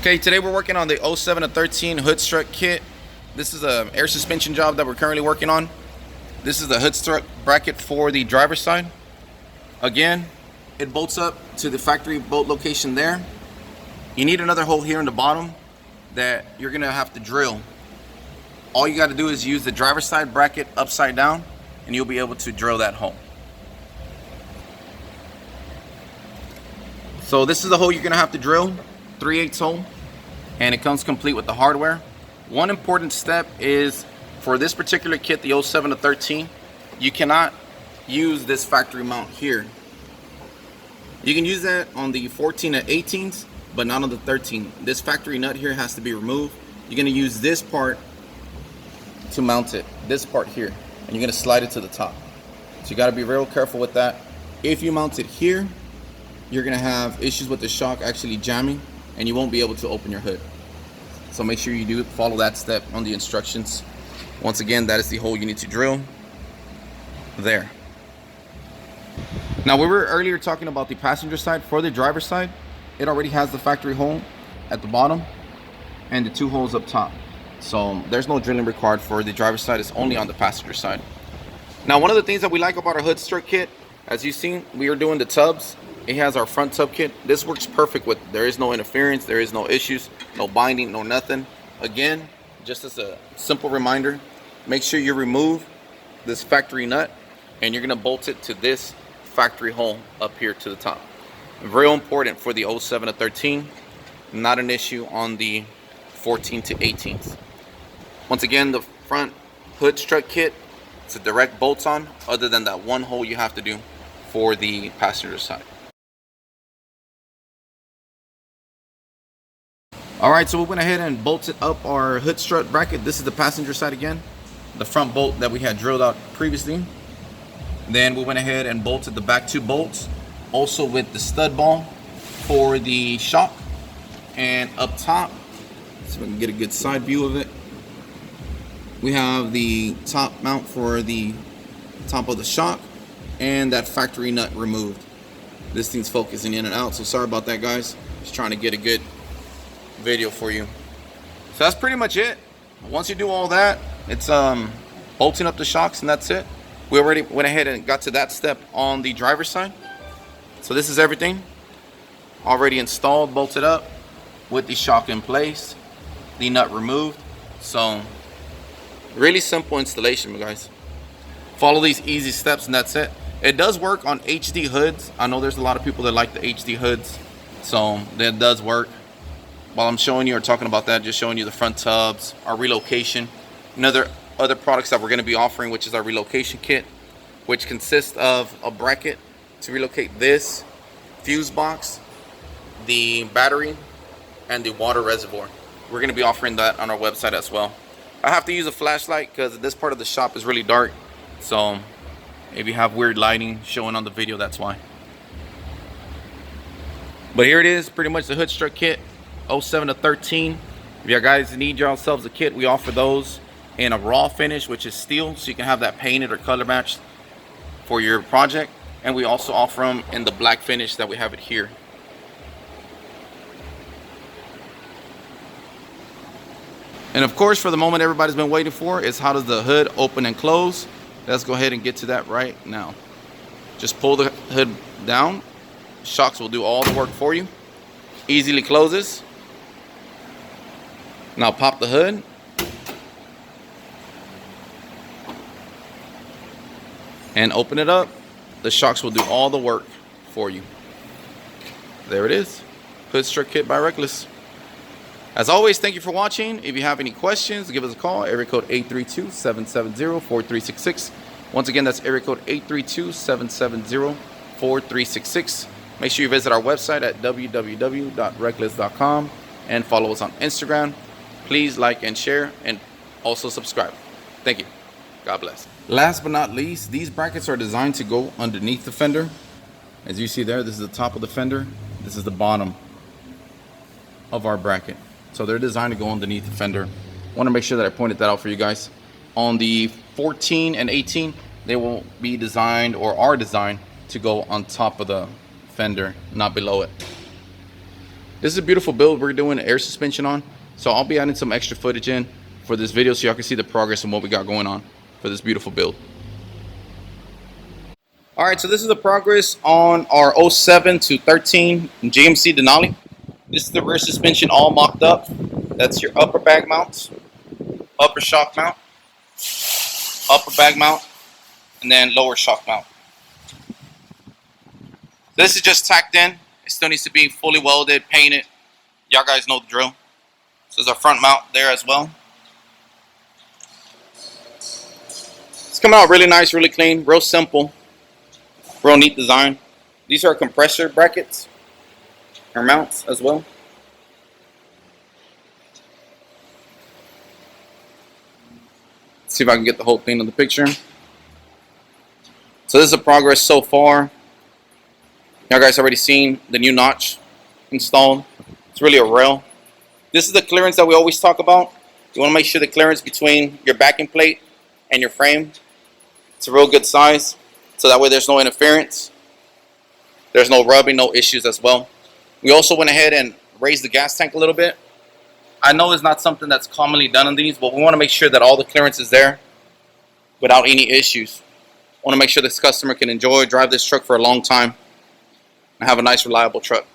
Okay, today we're working on the 07 to 13 hood strut kit. This is an air suspension job that we're currently working on. This is the hood strut bracket for the driver's side. Again, it bolts up to the factory bolt location there. You need another hole here in the bottom that you're gonna have to drill. All you gotta do is use the driver's side bracket upside down and you'll be able to drill that hole. So this is the hole you're gonna have to drill, 3/8 hole, and it comes complete with the hardware. One important step is for this particular kit, the 07 to 13, you cannot use this factory mount here. You can use that on the 14 to 18s, but not on the 13. This factory nut here has to be removed. You're gonna use this part to mount it, this part here, and you're gonna slide it to the top. So you gotta be real careful with that. If you mount it here, you're gonna have issues with the shock actually jamming and you won't be able to open your hood. So make sure you do follow that step on the instructions. Once again, that is the hole you need to drill there. Now we were earlier talking about the passenger side. For the driver's side, it already has the factory hole at the bottom and the 2 holes up top. So there's no drilling required for the driver's side. It's only on the passenger side. Now one of the things that we like about our hood strut kit, as you've seen, we are doing the tubs. It has our front tub kit. This works perfect with, there is no interference, there is no issues, no binding, no nothing. Again, just as a simple reminder, make sure you remove this factory nut and you're gonna bolt it to this factory hole up here to the top. Very important for the 07 to 13, not an issue on the 14 to 18s. Once again, the front hood strut kit, it's a direct bolt on, other than that one hole you have to do for the passenger side. All right, so we went ahead and bolted up our hood strut bracket. This is the passenger side again, the front bolt that we had drilled out previously. Then we went ahead and bolted the back 2 bolts, also with the stud ball for the shock. And up top, so we can get a good side view of it, we have the top mount for the top of the shock and that factory nut removed. This thing's focusing in and out, so sorry about that, guys. Just trying to get a good video for you. So that's pretty much it. Once you do all that, it's bolting up the shocks and that's it. We already went ahead and got to that step on the driver's side. So this is everything already installed, bolted up with the shock in place, the nut removed. So really simple installation, guys. Follow these easy steps and that's it. It does work on HD hoods. I know there's a lot of people that like the HD hoods, so that does work. While I'm showing you or talking about that, just showing you the front tubs, our relocation, and other products that we're going to be offering, which is our relocation kit, which consists of a bracket to relocate this fuse box, the battery, and the water reservoir. We're going to be offering that on our website as well. I have to use a flashlight because this part of the shop is really dark, so if you have weird lighting showing on the video, that's why. But here it is, pretty much the hood strut kit, 07 to 13. If you guys need yourselves a kit, we offer those in a raw finish, which is steel, so you can have that painted or color matched for your project. And we also offer them in the black finish that we have it here. And of course, for the moment everybody's been waiting for is how does the hood open and close. Let's go ahead and get to that right now. Just pull the hood down. Shocks will do all the work for you. Easily closes. Now pop the hood. And open it up. The shocks will do all the work for you. There it is. Hood strut kit by Reklez. As always, thank you for watching. If you have any questions, give us a call. Area code 832-770-4366. Once again, that's area code 832-770-4366. Make sure you visit our website at www.reklez.com and follow us on Instagram. Please like and share and also subscribe. Thank you. God bless. Last but not least, these brackets are designed to go underneath the fender. As you see there, this is the top of the fender. This is the bottom of our bracket. So they're designed to go underneath the fender. I want to make sure that I pointed that out for you guys. On the 14 and 18, they will be designed or are designed to go on top of the fender, not below it. This is a beautiful build we're doing air suspension on. So I'll be adding some extra footage in for this video so y'all can see the progress and what we got going on for this beautiful build. Alright, so this is the progress on our 07 to 13 GMC Denali. This is the rear suspension all mocked up. That's your upper bag mount, upper shock mount, upper bag mount, and then lower shock mount. This is just tacked in. It still needs to be fully welded, painted. Y'all guys know the drill. So there's our front mount there as well. It's coming out really nice, really clean, real simple, real neat design. These are compressor brackets or mounts as well. Let's see if I can get the whole thing in the picture. So this is the progress so far. Y'all guys already seen the new notch installed. It's really a rail. This is the clearance that we always talk about. You want to make sure the clearance between your backing plate and your frame, it's a real good size, so that way there's no interference. There's no rubbing, no issues as well. We also went ahead and raised the gas tank a little bit. I know it's not something that's commonly done on these, but we want to make sure that all the clearance is there without any issues. I want to make sure this customer can enjoy, drive this truck for a long time, and have a nice, reliable truck.